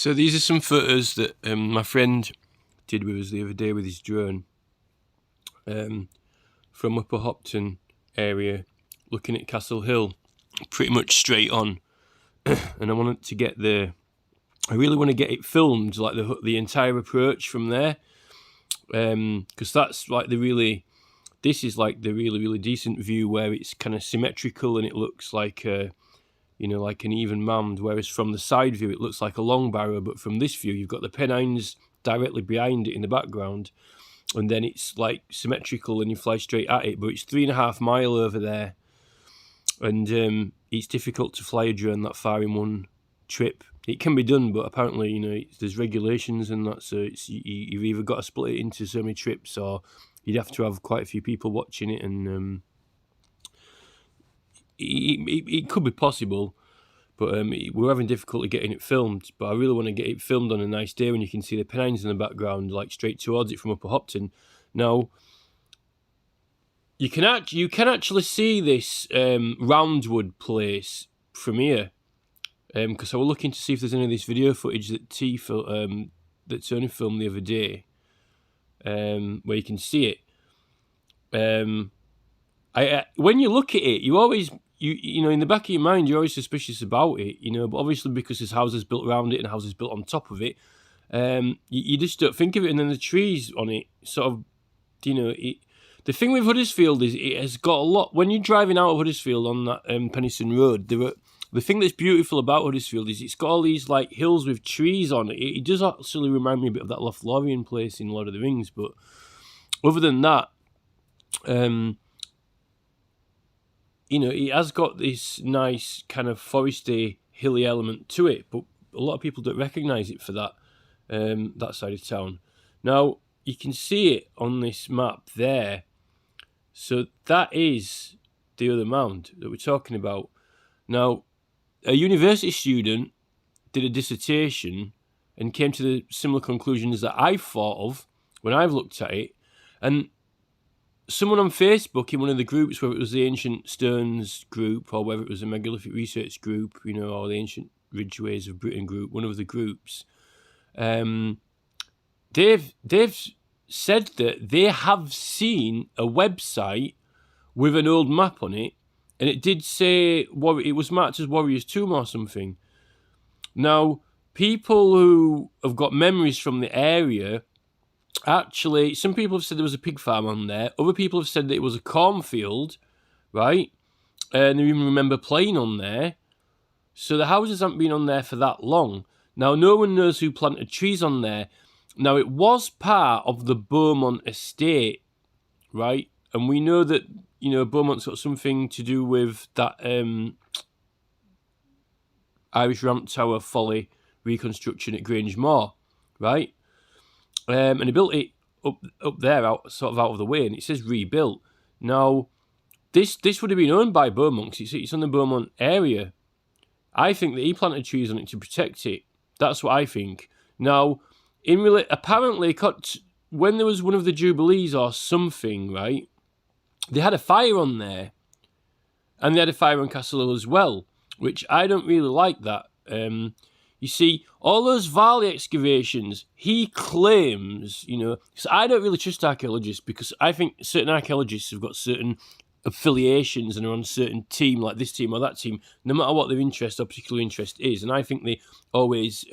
So these are some photos that my friend did with us the other day with his drone from Upper Hopton area, looking at Castle Hill, pretty much straight on. And I wanted to get I really want to get it filmed, like the entire approach from there, because that's like this is like the really decent view where it's kind of symmetrical and it looks like like an even mound, whereas from the side view it looks like a long barrow, but from this view you've got the Pennines directly behind it in the background, and then it's like symmetrical and you fly straight at it, but it's 3.5 miles over there, and it's difficult to fly a drone that far in one trip. It can be done, but apparently there's regulations and that, so you've either got to split it into so many trips or you'd have to have quite a few people watching it, and it could be possible, but we're having difficulty getting it filmed. But I really want to get it filmed on a nice day when you can see the Pennines in the background, like straight towards it from Upper Hopton. Now, you can actually see this Roundwood place from here, because I was looking to see if there's any of this video footage that Tony filmed the other day, where you can see it. When you look at it, you always, in the back of your mind, you're always suspicious about it, but obviously because there's houses built around it and houses built on top of it, you just don't think of it. And then the trees on it, sort of, the thing with Huddersfield is it has got a lot. When you're driving out of Huddersfield on that Penistone Road, the thing that's beautiful about Huddersfield is it's got all these like hills with trees on it. It does actually remind me a bit of that Lothlorien place in Lord of the Rings, but other than that, it has got this nice kind of foresty, hilly element to it, but a lot of people don't recognise it for that side of town. Now, you can see it on this map there. So that is the other mound that we're talking about. Now, a university student did a dissertation and came to the similar conclusions that I've thought of when I've looked at it. And someone on Facebook in one of the groups, whether it was the Ancient Stones group or whether it was a Megalithic Research group, or the Ancient Ridgeways of Britain group, one of the groups, they've said that they have seen a website with an old map on it, and it did say it was marked as Warrior's Tomb or something. Now, people who have got memories from the area, actually, some people have said there was a pig farm on there. Other people have said that it was a cornfield, right? And they even remember playing on there. So the houses haven't been on there for that long. Now, no one knows who planted trees on there. Now, it was part of the Beaumont estate, right? And we know that, Beaumont's got something to do with that Irish Ramp Tower folly reconstruction at Grange Moor, right? And they built it up there, out of the way, and it says rebuilt. Now, this would have been owned by Beaumont. It's on the Beaumont area. I think that he planted trees on it to protect it. That's what I think. Now, apparently, when there was one of the Jubilees or something, right, they had a fire on there, and they had a fire on Castle Hill as well, which I don't really like that. You see, all those Varley excavations, he claims, so I don't really trust archaeologists, because I think certain archaeologists have got certain affiliations and are on a certain team, like this team or that team, no matter what their interest or particular interest is. And I think they always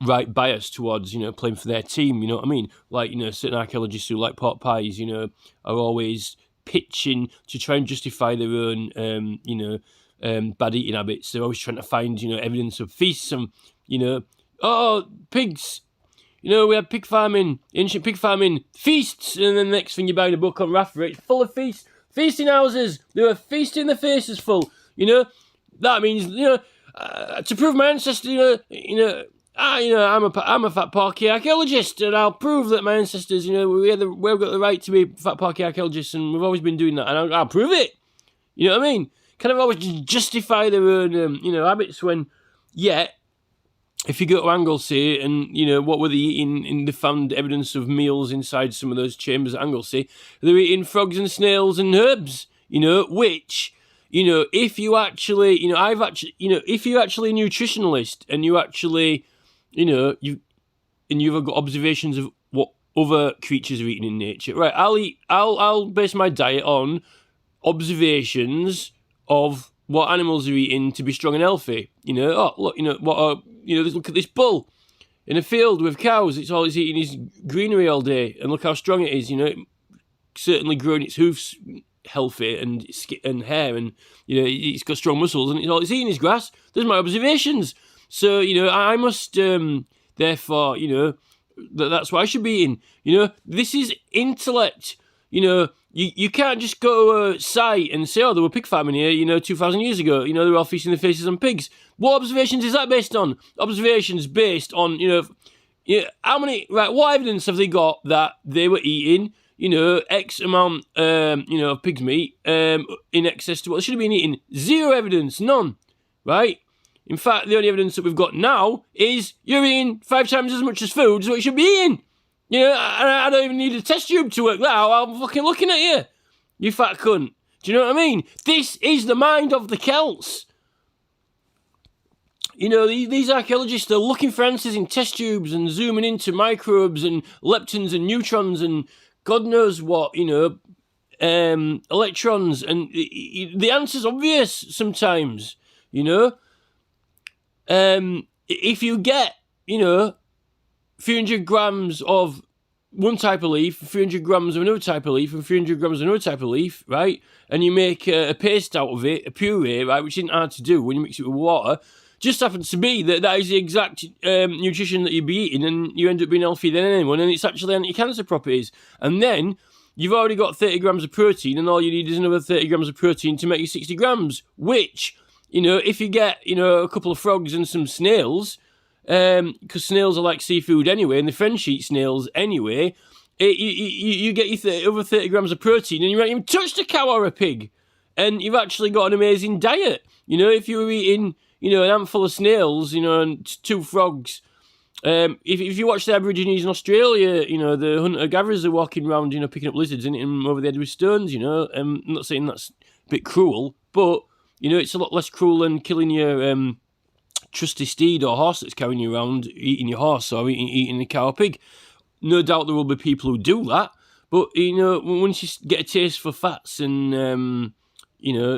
right bias towards, playing for their team, you know what I mean? Like, certain archaeologists who like pork pies, are always pitching to try and justify their own, bad eating habits. They're always trying to find, evidence of feasts and, pigs. We had pig farming, ancient pig farming, feasts, and then the next thing you buy a book on Rafa, it's full of feasting houses. They were feasting the faces full. That means, to prove my ancestors, I'm a fat porky archaeologist, and I'll prove that my ancestors, we've got the right to be fat porky archaeologists, and we've always been doing that, and I'll prove it. You know what I mean? Kind of always justify their own, habits when, yet, if you go to Anglesey and, what were they eating, and they found evidence of meals inside some of those chambers at Anglesey, they were eating frogs and snails and herbs, which, if you actually, if you're actually a nutritionalist and you actually, you've got observations of what other creatures are eating in nature. Right, I'll base my diet on observations of what animals are eating to be strong and healthy. Look at this bull in a field with cows. It's all it's eating is greenery all day, and look how strong it is. Certainly growing its hoofs healthy and hair, and it's got strong muscles, and all it's eating is grass. There's my observations. So I must therefore that's what I should be eating. This is intellect. You can't just go to a site and say, oh, there were pig farming here, 2,000 years ago. They were all feasting their faces on pigs. What observations is that based on? Observations based on, how many, right, what evidence have they got that they were eating, X amount, of pig's meat in excess to what they should have been eating? Zero evidence, none, right? In fact, the only evidence that we've got now is you're eating 5 times as much as food as what you should be eating. I don't even need a test tube to work that out. I'm fucking looking at you, you fat cunt. Do you know what I mean? This is the mind of the Celts. These archaeologists are looking for answers in test tubes and zooming into microbes and leptons and neutrons and God knows what, electrons. And the answer's obvious sometimes, if you get, 300 grams of one type of leaf, 300 grams of another type of leaf, and 300 grams of another type of leaf, right? And you make a paste out of it, a puree, right, which isn't hard to do when you mix it with water. Just happens to be that is the exact nutrition that you'd be eating, and you end up being healthier than anyone, and it's actually anti-cancer properties. And then you've already got 30 grams of protein, and all you need is another 30 grams of protein to make you 60 grams, which, if you get, a couple of frogs and some snails, because snails are like seafood anyway, and the French eat snails anyway, you get your over 30 grams of protein, and you haven't even touched a cow or a pig, and you've actually got an amazing diet. If you were eating, an handful of snails, and 2 frogs, if you watch the Aborigines in Australia, the hunter-gatherers are walking around, picking up lizards and hitting them over the head with stones, I'm not saying that's a bit cruel, but, it's a lot less cruel than killing your trusty steed or horse that's carrying you around, eating your horse or eating a cow or pig. No doubt there will be people who do that, but, once you get a taste for fats and,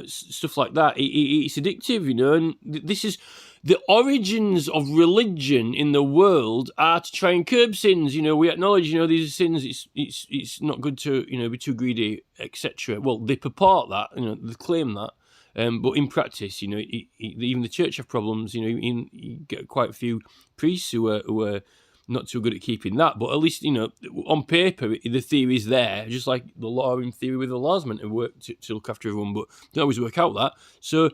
stuff like that, it's addictive, and this is the origins of religion in the world are to try and curb sins. We acknowledge, these are sins. It's not good to, be too greedy, etc. Well, they purport that, they claim that. But in practice, even the church have problems. You get quite a few priests who are not too good at keeping that. But at least, on paper, the theory is there. Just like the law in theory with the law's meant to work to look after everyone, but don't always work out that. So,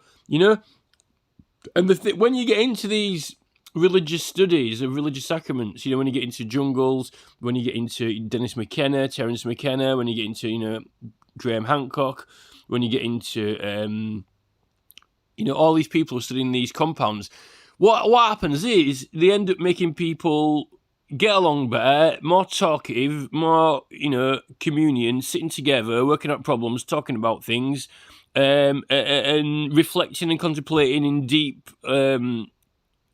and when you get into these religious studies of religious sacraments, when you get into jungles, when you get into Dennis McKenna, Terence McKenna, when you get into, Graham Hancock, when you get into, all these people are studying these compounds, what happens is they end up making people get along better, more talkative, more, communion, sitting together, working out problems, talking about things, and reflecting and contemplating in deep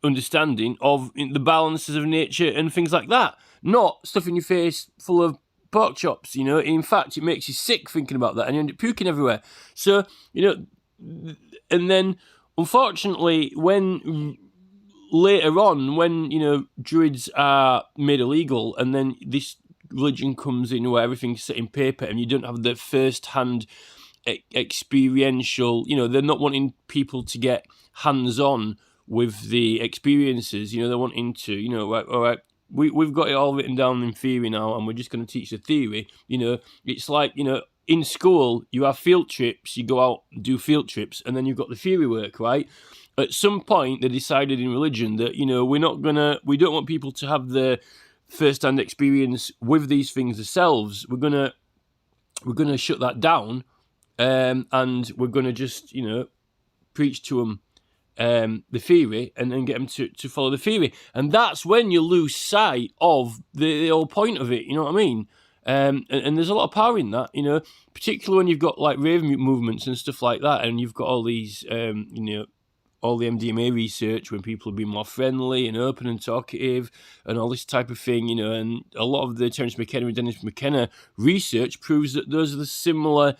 understanding of the balances of nature and things like that. Not stuffing your face full of pork chops, In fact, it makes you sick thinking about that, and you end up puking everywhere. So, and then, unfortunately, when later on, when, druids are made illegal, and then this religion comes in where everything's set in paper, and you don't have the first-hand experiential, they're not wanting people to get hands-on with the experiences, they're wanting to, right, all right, we've got it all written down in theory now, and we're just going to teach the theory. It's like, in school, you have field trips, you go out and do field trips, and then you've got the theory work, right? At some point, they decided in religion that, we don't want people to have the first-hand experience with these things themselves. We're gonna shut that down, and we're gonna just, preach to them the theory and then get them to follow the theory. And that's when you lose sight of the whole point of it, you know what I mean? And there's a lot of power in that, particularly when you've got like rave movements and stuff like that, and you've got all these, all the MDMA research when people have been more friendly and open and talkative and all this type of thing, you know, and a lot of the Terence McKenna and Dennis McKenna research proves that those are the similar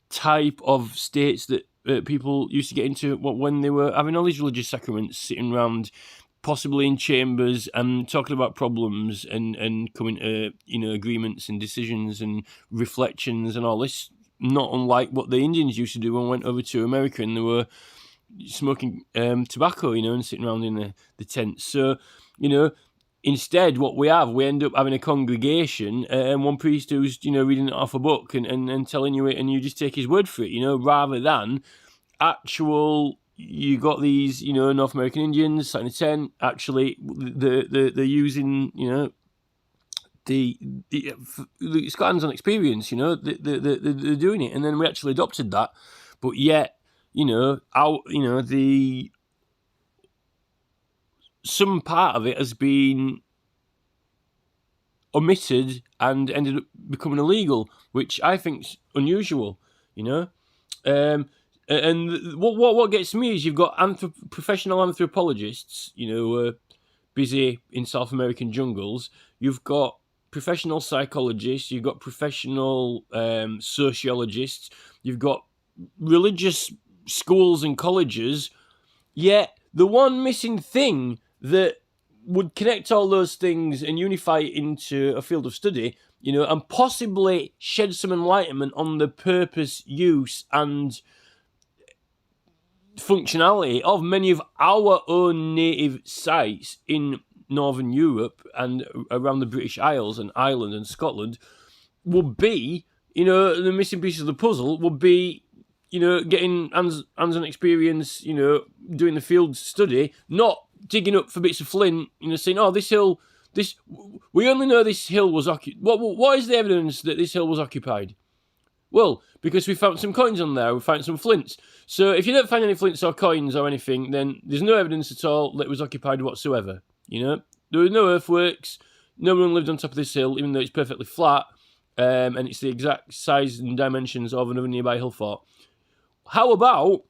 type of states that people used to get into when they were having all these religious sacraments, sitting around possibly in chambers and talking about problems and coming to, you know, agreements and decisions and reflections and all this, not unlike what the Indians used to do when they went over to America and they were smoking tobacco, you know, and sitting around in the tents. So, you know, instead what we end up having a congregation and one priest who's, you know, reading it off a book and telling you it, and you just take his word for it, you know, rather than actual, you got these, you know, North American Indians sat in a tent, actually they're using, you know, it's got hands-on experience, you know, they're doing it, and then we actually adopted that, but yet, you know, some part of it has been omitted and ended up becoming illegal, which I think's unusual, you know. And what gets me is you've got professional anthropologists, you know, busy in South American jungles. You've got professional psychologists. You've got professional sociologists. You've got religious schools and colleges. Yet the one missing thing that would connect all those things and unify it into a field of study, you know, and possibly shed some enlightenment on the purpose, use, and functionality of many of our own native sites in Northern Europe and around the British Isles and Ireland and Scotland, would be, you know, the missing piece of the puzzle would be, you know, getting hands-on experience, you know, doing the field study, not digging up for bits of flint, you know, saying, oh, we only know this hill was occupied. What is the evidence that this hill was occupied? Well, because we found some coins on there, we found some flints. So if you don't find any flints or coins or anything, then there's no evidence at all that it was occupied whatsoever, you know? There were no earthworks, no one lived on top of this hill, even though it's perfectly flat, and it's the exact size and dimensions of another nearby hill fort. How about,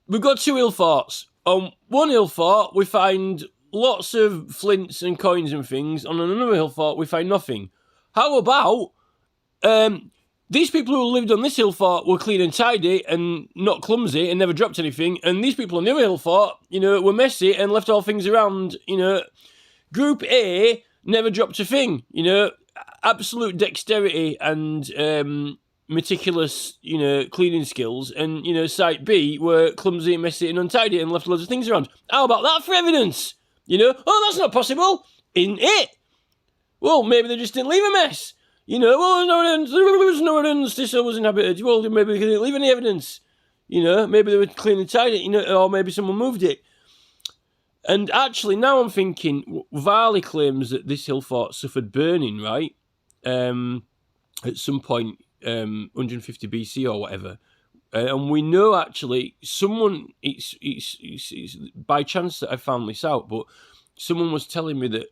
we've got two hill forts. On one hill fort, we find lots of flints and coins and things. On another hill fort, we find nothing. How about, these people who lived on this hill fort were clean and tidy and not clumsy and never dropped anything, and these people on the other hill fort, you know, were messy and left all things around, you know. Group A never dropped a thing, you know, absolute dexterity and meticulous, you know, cleaning skills, and, you know, Site B were clumsy, messy and untidy and left loads of things around. How about that for evidence? You know, oh, that's not possible, isn't it? Well, maybe they just didn't leave a mess. You know, well, there was no evidence this hill was inhabited. Well, maybe they didn't leave any evidence. You know, maybe they were clean and tidy, you know, or maybe someone moved it. And actually, now I'm thinking, Varley claims that this hill fort suffered burning, right? At some point, 150 BC or whatever. And we know actually someone, it's by chance that I found this out, but someone was telling me that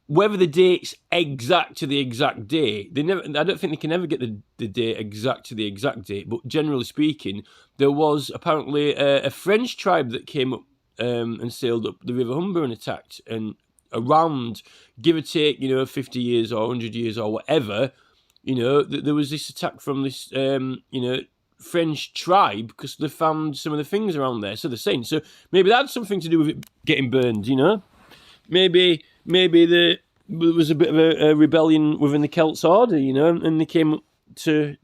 whether the date's exact to the exact day, I don't think they can ever get the date exact to the exact date, but generally speaking, there was apparently a French tribe that came up and sailed up the River Humber and attacked, and around, give or take, you know, 50 years or 100 years or whatever, you know, there was this attack from this, you know, French tribe because they found some of the things around there. So they're saying, so maybe that had something to do with it getting burned, you know? Maybe there was a bit of a rebellion within the Celts order, you know, and they came to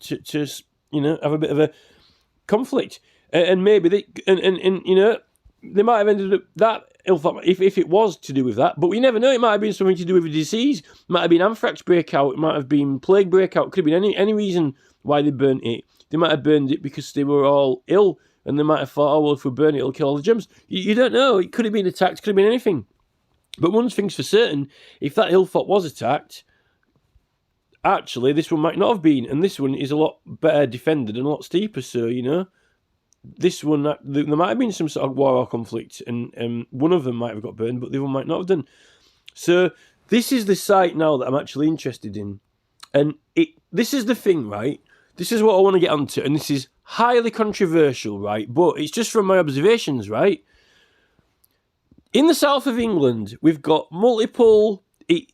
you know, have a bit of a conflict. And maybe they, and you know, they might have ended up that ill thought if it was to do with that, but we never know. It might have been something to do with a disease. It might have been anthrax breakout. It might have been plague breakout. It could have been any reason why they burnt it. They might have burned it because they were all ill, and they might have thought, oh well, if we burn it, it'll kill all the germs. You don't know. It could have been attacked. It could have been anything. But one thing's for certain: if that hill fort was attacked, actually this one might not have been, and this one is a lot better defended and a lot steeper. So you know. This one, there might have been some sort of war or conflict, and one of them might have got burned, but the other might not have done. So this is the site now that I'm actually interested in, and this is the thing, right? This is what I want to get onto, and this is highly controversial, right? But it's just from my observations, right? In the south of England, we've got multiple...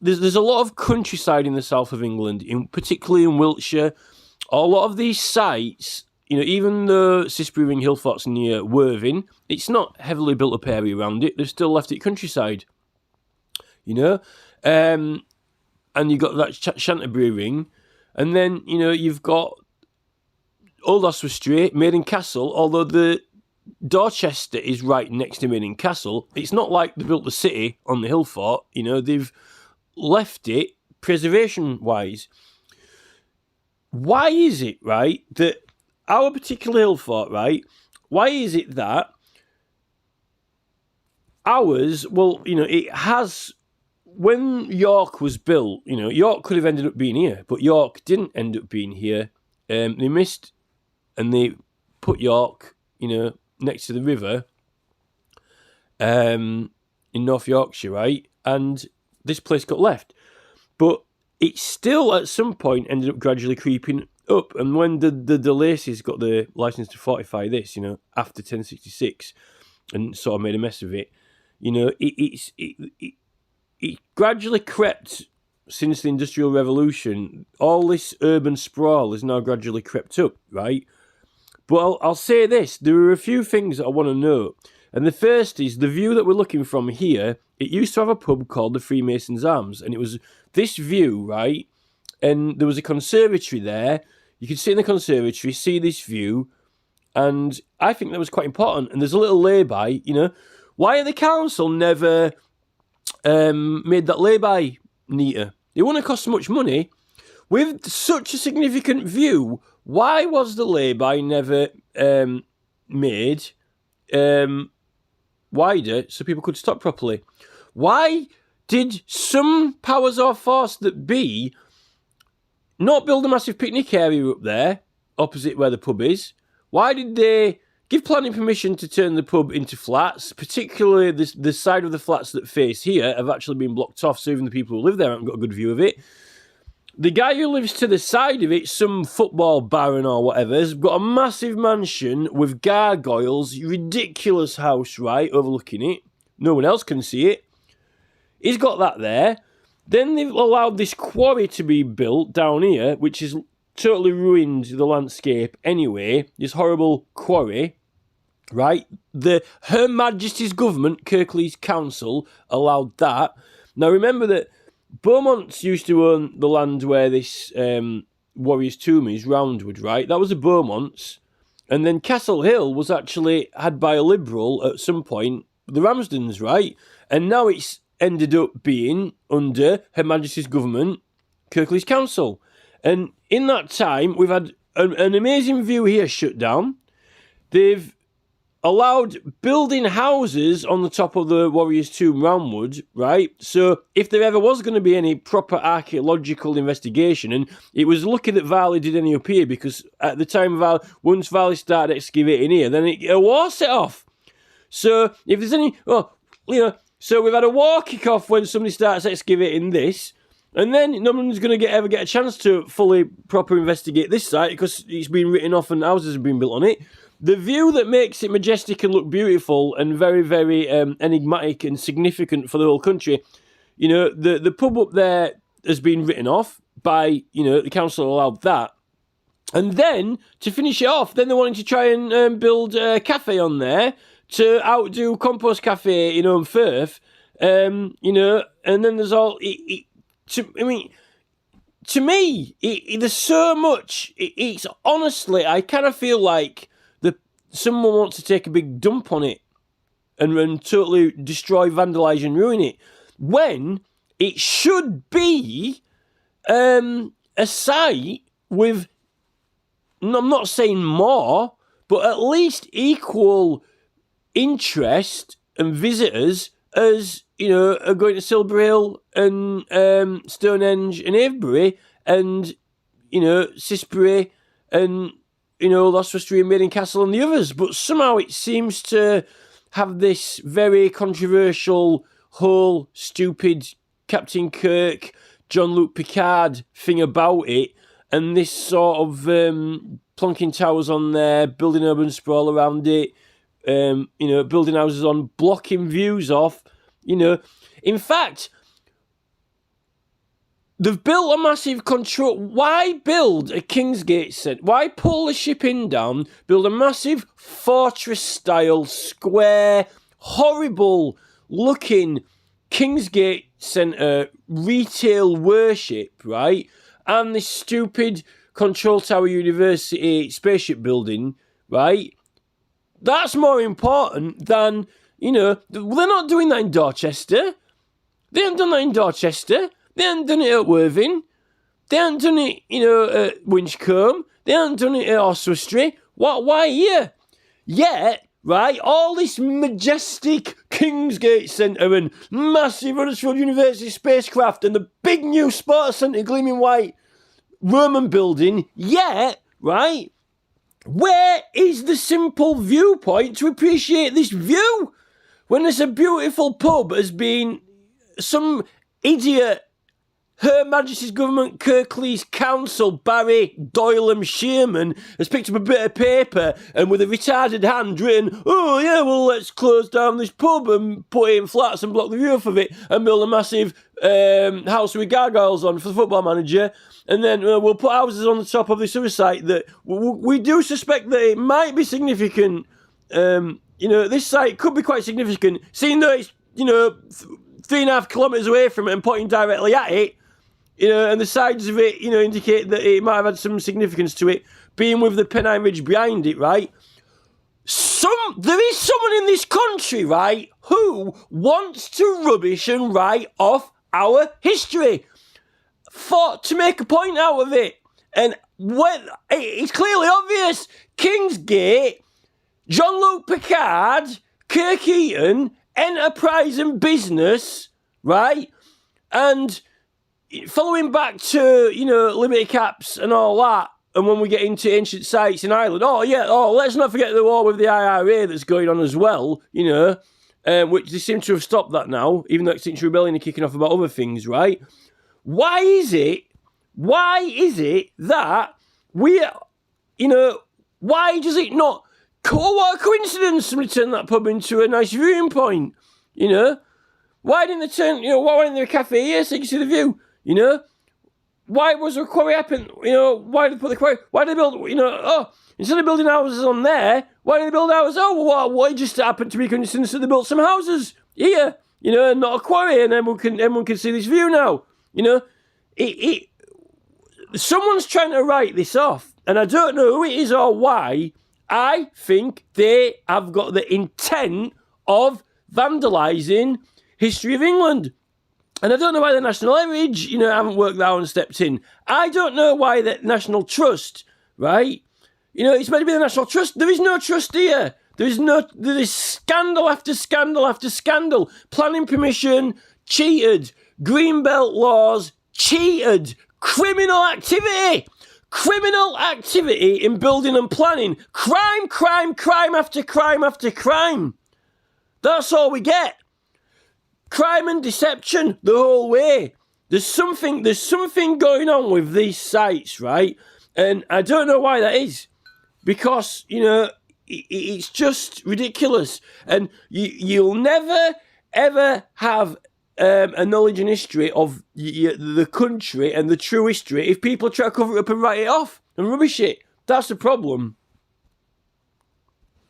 There's a lot of countryside in the south of England, particularly in Wiltshire. A lot of these sites, even though Cissbury Ring Hillfort's near Worthing, it's not heavily built up area around it. They've still left it countryside, and you've got that Chanctonbury Ring, and then, you've got Old Oswestry, Maiden Castle, although the Dorchester is right next to Maiden Castle. It's not like they built the city on the Hillfort, they've left it preservation-wise. Why is it, right, that our particular Hillfort, right, why is it that ours, it has, when York was built, York could have ended up being here, but York didn't end up being here. They missed, and they put York, next to the river, in North Yorkshire, right, and this place got left. But it still, at some point, ended up gradually creeping up. And when the Lacys got the license to fortify this, after 1066, and sort of made a mess of it, it gradually crept since the Industrial Revolution. All this urban sprawl has now gradually crept up, right? But I'll say this, there are a few things that I want to note. And the first is the view that we're looking from here. It used to have a pub called the Freemasons' Arms, and it was this view, right? And there was a conservatory there. You could sit in the conservatory, see this view, and I think that was quite important. And there's a little lay-by, Why the council never made that lay-by neater? It wouldn't have cost much money. With such a significant view, why was the lay-by never made wider so people could stop properly? Why did some powers or force that be not build a massive picnic area up there, opposite where the pub is? Why did they give planning permission to turn the pub into flats? Particularly the side of the flats that face here have actually been blocked off, so even the people who live there haven't got a good view of it. The guy who lives to the side of it, some football baron or whatever, has got a massive mansion with gargoyles, ridiculous house, right, overlooking it. No one else can see it. He's got that there. Then they've allowed this quarry to be built down here, which has totally ruined the landscape anyway. This horrible quarry, right? Her Majesty's government, Kirklees Council, allowed that. Now remember that Beaumonts used to own the land where this Warrior's Tomb is, Roundwood, right? That was the Beaumonts. And then Castle Hill was actually had by a Liberal at some point, the Ramsdens, right? And now it's ended up being under Her Majesty's government, Kirklees Council. And in that time, we've had an amazing view here shut down. They've allowed building houses on the top of the Warrior's Tomb, Roundwood, right? So if there ever was going to be any proper archaeological investigation, and it was lucky that Varley did any up here, because at the time once Varley started excavating here, then a war set off. So if there's any, so we've had a war kick off when somebody starts excavating this, and then no one's going to ever get a chance to fully proper investigate this site because it's been written off and houses have been built on it. The view that makes it majestic and look beautiful and very, very enigmatic and significant for the whole country, the pub up there has been written off by, the council allowed that. And then, to finish it off, then they're wanting to try and build a cafe on there to outdo Compost Cafe in Firth, and then there's all... To me, there's so much... It's honestly, I kind of feel like someone wants to take a big dump on it and totally destroy, vandalise and ruin it, when it should be a site with, I'm not saying more, but at least equal interest and visitors as, are going to Cissbury Hill and Stonehenge and Avebury and, Cissbury and... Oswestry and Maiden Castle and the others, but somehow it seems to have this very controversial, whole, stupid Captain Kirk, Jean-Luc Picard thing about it, and this sort of plonking towers on there, building urban sprawl around it, building houses on, blocking views off, In fact, they've built a massive control. Why build a Kingsgate Centre? Why pull the shipping down, build a massive fortress-style, square, horrible-looking Kingsgate Centre retail worship, right? And this stupid Control Tower University spaceship building, right? That's more important than, they're not doing that in Dorchester. They haven't done that in Dorchester. They haven't done it at Worthing. They haven't done it, at Winchcombe. They haven't done it at Oswestry. Why here? Yet, right, all this majestic Kingsgate Centre and massive Huddersfield University spacecraft and the big new sports centre, gleaming white Roman building, yet, right, where is the simple viewpoint to appreciate this view? When there's a beautiful pub has been some idiot, Her Majesty's Government, Kirklees Council, Barry Doylem Shearman, has picked up a bit of paper and with a retarded hand written, oh yeah, well let's close down this pub and put it in flats and block the view off of it and build a massive house with gargoyles on for the football manager. And then we'll put houses on the top of this other site that we do suspect that it might be significant. This site could be quite significant, seeing that it's, 3.5 kilometres away from it and pointing directly at it. And the sides of it, indicate that it might have had some significance to it, being with the Pennine Ridge behind it, right? There is someone in this country, right, who wants to rubbish and write off our history to make a point out of it. And it's clearly obvious. Kingsgate, Jean-Luc Picard, Kirk Eaton, enterprise and business, right? And following back to, Liberty Caps and all that, and when we get into ancient sites in Ireland, let's not forget the war with the IRA that's going on as well, which they seem to have stopped that now, even though Extinction Rebellion are kicking off about other things, right? Why is it that why does it not, what a coincidence somebody turned that pub into a nice viewing point, Why didn't they why wasn't there a cafe here so you can see the view, Why was there a quarry happen, why did they put the quarry, why did they build, instead of building houses on there, why did they build houses, what just happened to be coincidence that they built some houses here, and not a quarry, and everyone can see this view now, someone's trying to write this off, and I don't know who it is or why. I think they have got the intent of vandalising history of England. And I don't know why the National Heritage, haven't worked that out and stepped in. I don't know why the National Trust, right? It's meant to be the National Trust. There is no trust here. There is scandal after scandal after scandal. Planning permission, cheated. Greenbelt laws, cheated. Criminal activity in building and planning. Crime after crime after crime. That's all we get. Crime and deception the whole way. There's something going on with these sites, right? And I don't know why that is. Because, it's just ridiculous. And you'll never, ever have a knowledge and history of the country and the true history if people try to cover it up and write it off and rubbish it. That's the problem.